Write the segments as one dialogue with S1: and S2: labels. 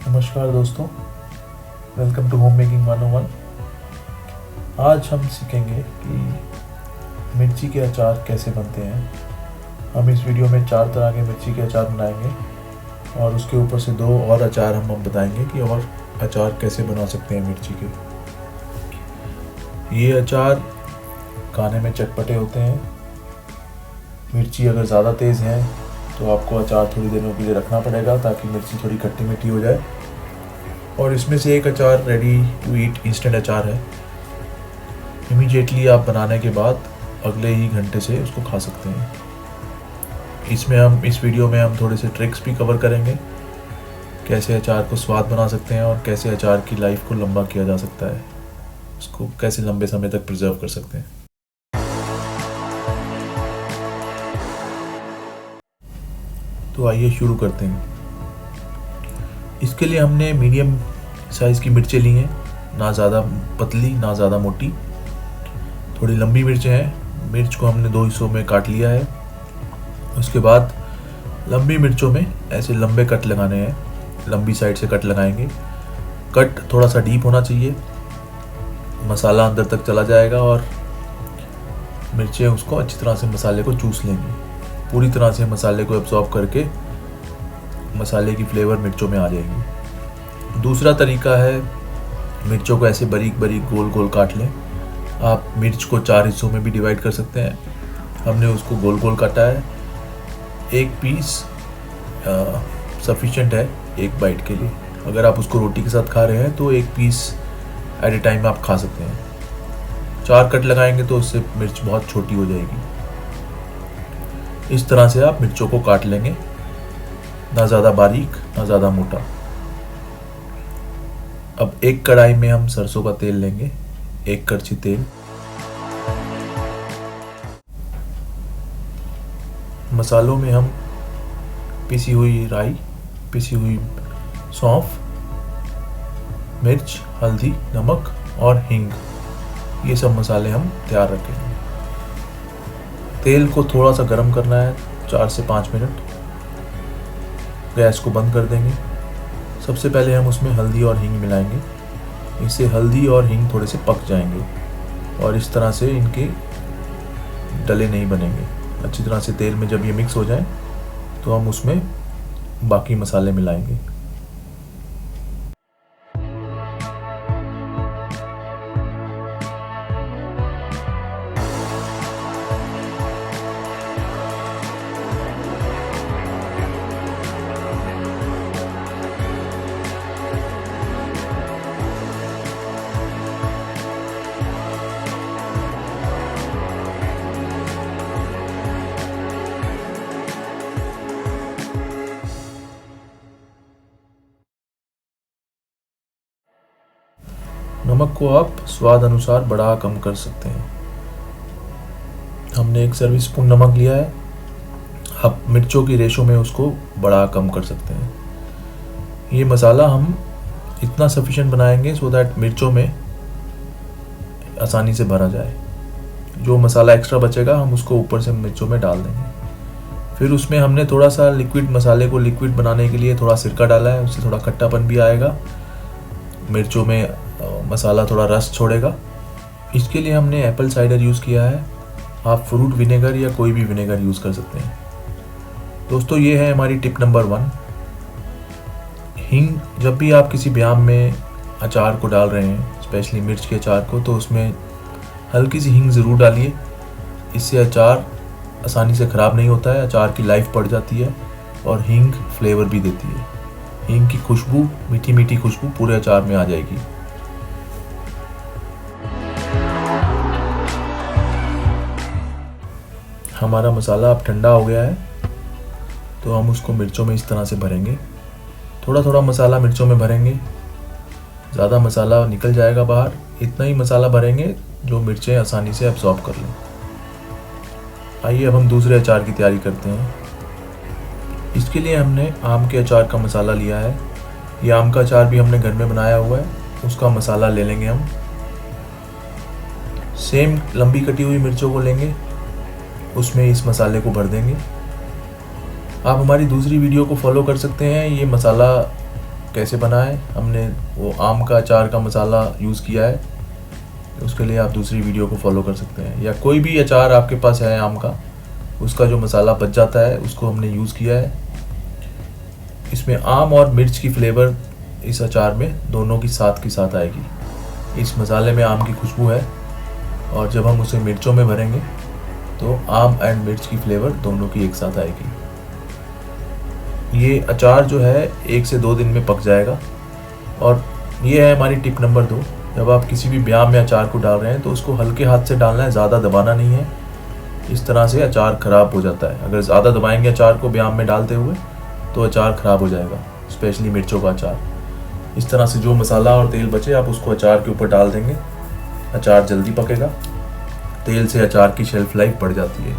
S1: नमस्कार दोस्तों, welcome to home making 101। आज हम सीखेंगे कि मिर्ची के अचार कैसे बनते हैं। हम इस वीडियो में 4 तरह के मिर्ची के अचार बनाएंगे और उसके ऊपर से 2 और अचार हम बताएंगे कि और अचार कैसे बना सकते हैं मिर्ची के। ये अचार खाने में चटपटे होते हैं। मिर्ची अगर ज़्यादा तेज़ है तो आपको अचार थोड़ी देरों के लिए रखना पड़ेगा ताकि मिर्ची थोड़ी खट्टी मीठी हो जाए। और इसमें से एक अचार रेडी टू ईट इंस्टेंट अचार है। इमीडिएटली आप बनाने के बाद अगले ही घंटे से उसको खा सकते हैं। इस वीडियो में हम थोड़े से ट्रिक्स भी कवर करेंगे, कैसे अचार को स्वाद बना सकते हैं और कैसे अचार की लाइफ को लंबा किया जा सकता है, उसको कैसे लंबे समय तक प्रिजर्व कर सकते हैं। तो आइए शुरू करते हैं। इसके लिए हमने मीडियम साइज़ की मिर्चें ली हैं, ना ज़्यादा पतली ना ज़्यादा मोटी। थोड़ी लंबी मिर्चें हैं। मिर्च को हमने 2 हिस्सों में काट लिया है। उसके बाद लंबी मिर्चों में ऐसे लंबे कट लगाने हैं, लंबी साइड से कट लगाएंगे। कट थोड़ा सा डीप होना चाहिए, मसाला अंदर तक चला जाएगा और मिर्चें उसको अच्छी तरह से मसाले को चूस लेंगी। पूरी तरह से मसाले को एब्जॉर्ब करके मसाले की फ्लेवर मिर्चों में आ जाएगी। दूसरा तरीका है, मिर्चों को ऐसे बारीक बारीक गोल गोल काट लें। आप मिर्च को 4 हिस्सों में भी डिवाइड कर सकते हैं। हमने उसको गोल गोल काटा है। एक पीस सफिशिएंट है एक बाइट के लिए। अगर आप उसको रोटी के साथ खा रहे हैं तो एक पीस एट ए टाइम आप खा सकते हैं। 4 कट लगाएंगे तो उससे मिर्च बहुत छोटी हो जाएगी। इस तरह से आप मिर्चों को काट लेंगे, ना ज़्यादा बारीक ना ज़्यादा मोटा। अब एक कढ़ाई में हम सरसों का तेल लेंगे, 1 कड़छी तेल। मसालों में हम पिसी हुई राई, पिसी हुई सौंफ, मिर्च, हल्दी, नमक और हींग, ये सब मसाले हम तैयार रखेंगे। तेल को थोड़ा सा गर्म करना है, 4 से 5 मिनट। गैस को बंद कर देंगे। सबसे पहले हम उसमें हल्दी और हींग मिलाएंगे। इससे हल्दी और हींग थोड़े से पक जाएंगे और इस तरह से इनके डले नहीं बनेंगे। अच्छी तरह से तेल में जब ये मिक्स हो जाए तो हम उसमें बाकी मसाले मिलाएंगे। नमक को आप स्वाद अनुसार बढ़ा कम कर सकते हैं। हमने 1 सर्विस स्पून नमक लिया है। आप मिर्चों की रेशो में उसको बढ़ा कम कर सकते हैं। ये मसाला हम इतना सफिशिएंट बनाएंगे सो दैट मिर्चों में आसानी से भरा जाए। जो मसाला एक्स्ट्रा बचेगा हम उसको ऊपर से मिर्चों में डाल देंगे। फिर उसमें हमने थोड़ा सा मसाले को लिक्विड बनाने के लिए थोड़ा सिरका डाला है, उससे थोड़ा खट्टापन भी आएगा। मिर्चों में मसाला थोड़ा रस छोड़ेगा। इसके लिए हमने एप्पल साइडर यूज़ किया है। आप फ्रूट विनेगर या कोई भी विनेगर यूज़ कर सकते हैं। दोस्तों, ये है हमारी टिप नंबर 1। हींग, जब भी आप किसी ब्याम में अचार को डाल रहे हैं, स्पेशली मिर्च के अचार को, तो उसमें हल्की सी हींग ज़रूर डालिए। इससे अचार आसानी से ख़राब नहीं होता है, अचार की लाइफ बढ़ जाती है और हींग फ्लेवर भी देती है। हींग की खुशबू, मीठी मीठी खुशबू पूरे अचार में आ जाएगी। हमारा मसाला अब ठंडा हो गया है तो हम उसको मिर्चों में इस तरह से भरेंगे। थोड़ा थोड़ा मसाला मिर्चों में भरेंगे, ज़्यादा मसाला निकल जाएगा बाहर। इतना ही मसाला भरेंगे जो मिर्चें आसानी से एब्जॉर्ब कर लें। आइए अब हम दूसरे अचार की तैयारी करते हैं। इसके लिए हमने आम के अचार का मसाला लिया है। ये आम का अचार भी हमने घर में बनाया हुआ है, उसका मसाला ले लेंगे हम। सेम लंबी कटी हुई मिर्चों को लेंगे, उसमें इस मसाले को भर देंगे। आप हमारी दूसरी वीडियो को फॉलो कर सकते हैं। ये मसाला कैसे बना है, हमने वो आम का अचार का मसाला यूज़ किया है। उसके लिए आप दूसरी वीडियो को फॉलो कर सकते हैं, या कोई भी अचार आपके पास है आम का, उसका जो मसाला बच जाता है उसको हमने यूज़ किया है। इसमें आम और मिर्च की फ्लेवर इस अचार में दोनों की साथ आएगी। इस मसाले में आम की खुशबू है, और जब हम उसे मिर्चों में भरेंगे तो आम एंड मिर्च की फ्लेवर दोनों की एक साथ आएगी। ये अचार जो है 1 से 2 दिन में पक जाएगा। और ये है हमारी टिप नंबर 2, जब आप किसी भी ब्याम में अचार को डाल रहे हैं तो उसको हल्के हाथ से डालना है, ज़्यादा दबाना नहीं है। इस तरह से अचार ख़राब हो जाता है। अगर ज़्यादा दबाएंगे अचार को ब्याम में डालते हुए तो अचार ख़राब हो जाएगा, स्पेशली मिर्चों का अचार। इस तरह से जो मसाला और तेल बचे आप उसको अचार के ऊपर डाल देंगे, अचार जल्दी पकेगा। तेल से अचार की शेल्फ लाइफ बढ़ जाती है।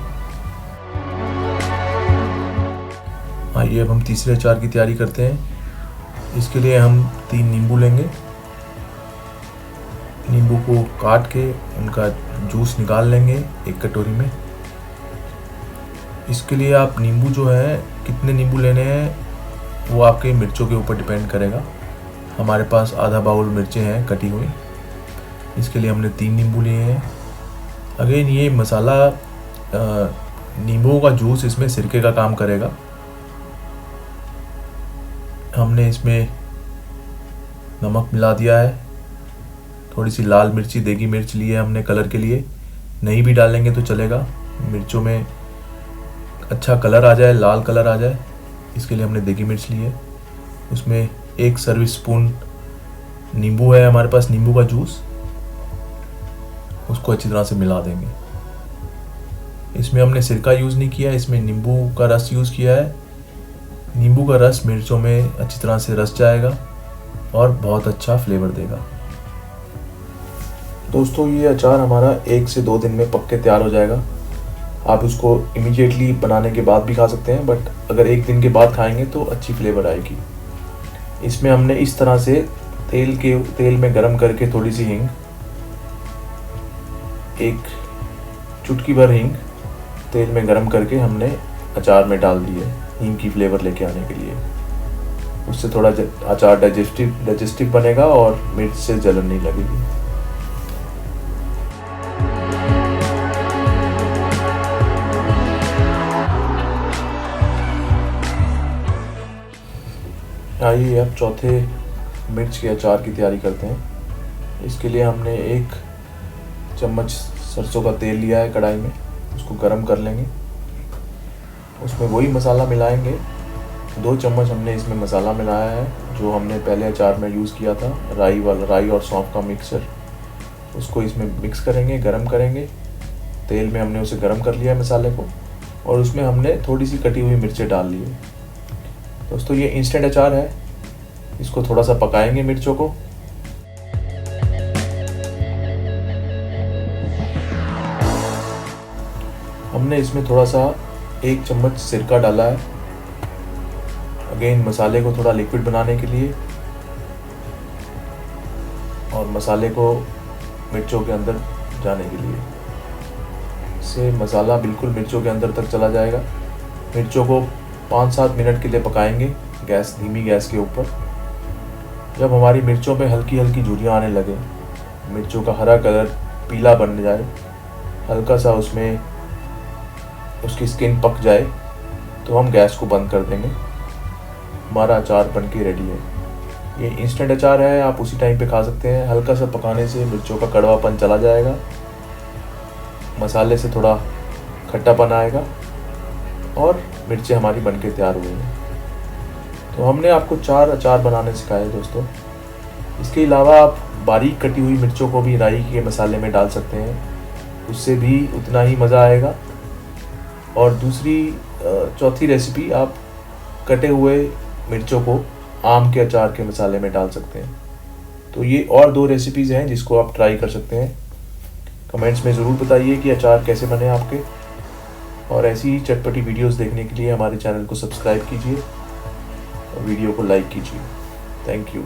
S1: आइए अब हम तीसरे अचार की तैयारी करते हैं। इसके लिए हम 3 नींबू लेंगे। नींबू को काट के उनका जूस निकाल लेंगे एक कटोरी में। इसके लिए आप नींबू जो है कितने नींबू लेने हैं वो आपके मिर्चों के ऊपर डिपेंड करेगा। हमारे पास आधा बाउल मिर्चें हैं कटी हुई, इसके लिए हमने 3 नींबू लिए हैं। अगेन ये मसाला नींबू का जूस इसमें सिरके का काम करेगा। हमने इसमें नमक मिला दिया है, थोड़ी सी लाल मिर्ची देगी मिर्च ली है हमने कलर के लिए, नहीं भी डालेंगे तो चलेगा। मिर्चों में अच्छा कलर आ जाए, लाल कलर आ जाए, इसके लिए हमने देगी मिर्च ली है। उसमें 1 सर्विस स्पून नींबू है हमारे पास, नींबू का जूस, उसको अच्छी तरह से मिला देंगे। इसमें हमने सिरका यूज़ नहीं किया, इसमें नींबू का रस यूज़ किया है। नींबू का रस मिर्चों में अच्छी तरह से रस जाएगा और बहुत अच्छा फ्लेवर देगा। दोस्तों ये अचार हमारा 1 से 2 दिन में पक के तैयार हो जाएगा। आप उसको इमीडिएटली बनाने के बाद भी खा सकते हैं, बट अगर 1 दिन के बाद खाएंगे तो अच्छी फ्लेवर आएगी। इसमें हमने इस तरह से तेल में गरम करके थोड़ी सी हींग, 1 चुटकी भर हींग तेल में गरम करके हमने अचार में डाल दी है, हींग की फ्लेवर लेके आने के लिए। उससे थोड़ा अचार डाइजेस्टिव बनेगा और मिर्च से जलन नहीं लगेगी। आइए अब चौथे मिर्च के अचार की तैयारी करते हैं। इसके लिए हमने 1 चम्मच सरसों का तेल लिया है कढ़ाई में, उसको गरम कर लेंगे। उसमें वही मसाला मिलाएंगे, 2 चम्मच हमने इसमें मसाला मिलाया है जो हमने पहले अचार में यूज़ किया था, राई और सौंफ का मिक्सचर। उसको इसमें मिक्स करेंगे, गरम करेंगे। तेल में हमने उसे गरम कर लिया है मसाले को, और उसमें हमने थोड़ी सी कटी हुई मिर्चें डाल ली है। दोस्तों ये इंस्टेंट अचार है, इसको थोड़ा सा पकाएंगे मिर्चों को। हमने इसमें थोड़ा सा 1 चम्मच सिरका डाला है, अगेन मसाले को थोड़ा लिक्विड बनाने के लिए, और मसाले को मिर्चों के अंदर जाने के लिए। इससे मसाला बिल्कुल मिर्चों के अंदर तक चला जाएगा। मिर्चों को 5-7 मिनट के लिए पकाएंगे धीमी गैस के ऊपर। जब हमारी मिर्चों में हल्की हल्की झुर्रियाँ आने लगे, मिर्चों का हरा कलर पीला बन जाए, हल्का सा उसमें उसकी स्किन पक जाए, तो हम गैस को बंद कर देंगे। हमारा अचार बनके रेडी है। ये इंस्टेंट अचार है, आप उसी टाइम पे खा सकते हैं। हल्का सा पकाने से मिर्चों का कड़वापन चला जाएगा, मसाले से थोड़ा खट्टापन आएगा, और मिर्चें हमारी बनके तैयार हुई हैं। तो हमने आपको 4 अचार बनाने सिखाए दोस्तों। इसके अलावा आप बारीक कटी हुई मिर्चों को भी राई के मसाले में डाल सकते हैं, उससे भी उतना ही मज़ा आएगा। और चौथी रेसिपी, आप कटे हुए मिर्चों को आम के अचार के मसाले में डाल सकते हैं। तो ये और 2 रेसिपीज़ हैं जिसको आप ट्राई कर सकते हैं। कमेंट्स में ज़रूर बताइए कि अचार कैसे बने आपके, और ऐसी ही चटपटी वीडियोस देखने के लिए हमारे चैनल को सब्सक्राइब कीजिए और वीडियो को लाइक कीजिए। Thank you.